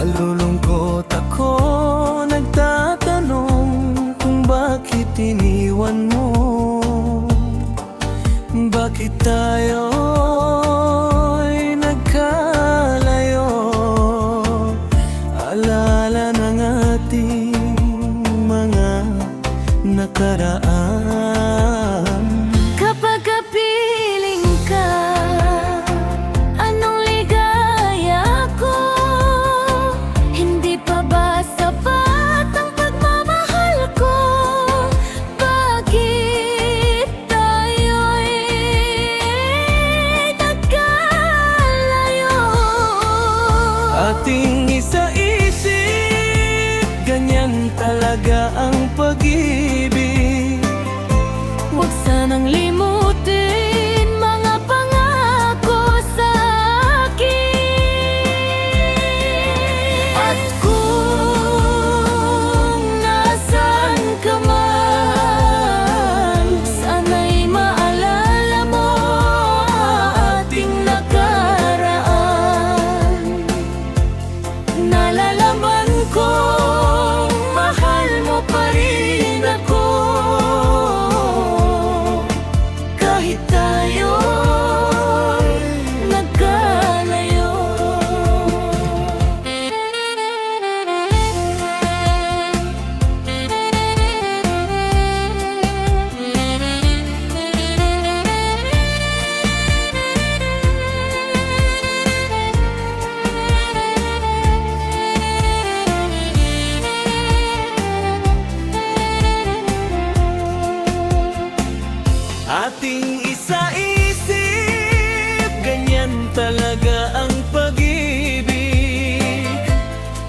Nalulungkot ako, nagtatanong kung bakit iniwan mo. Bakit tayo'y nagkalayo? Alala ng ating mga nakaraan. Kapag kapiling ka, anong ligaya ko? Hindi pa ba sapat ang pagmamahal ko? Bakit tayo'y nagkalayo? Ating isa-isip, ganyan talaga ang pag-ibig. Huwag sanang limutin mga pangako sa akin. At kung nasaan ka man, sana'y maalala mo ating nakaraan. Nalalaman kong mahal mo pa rin ako, kahit tayo'y nagkalayo. Ating isa-isip, ganyan talaga ang pag-ibig.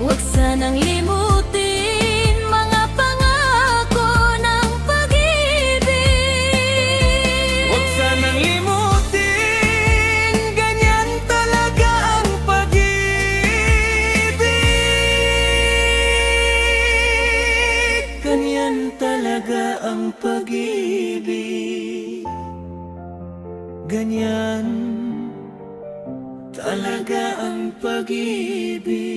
Huwag sanang limutin mga pangako ng pag-ibig. Huwag sanang limutin, ganyan talaga ang pag-ibig. Ganyan talaga ang pag-ibig. Ganyan talaga ang pag-ibig.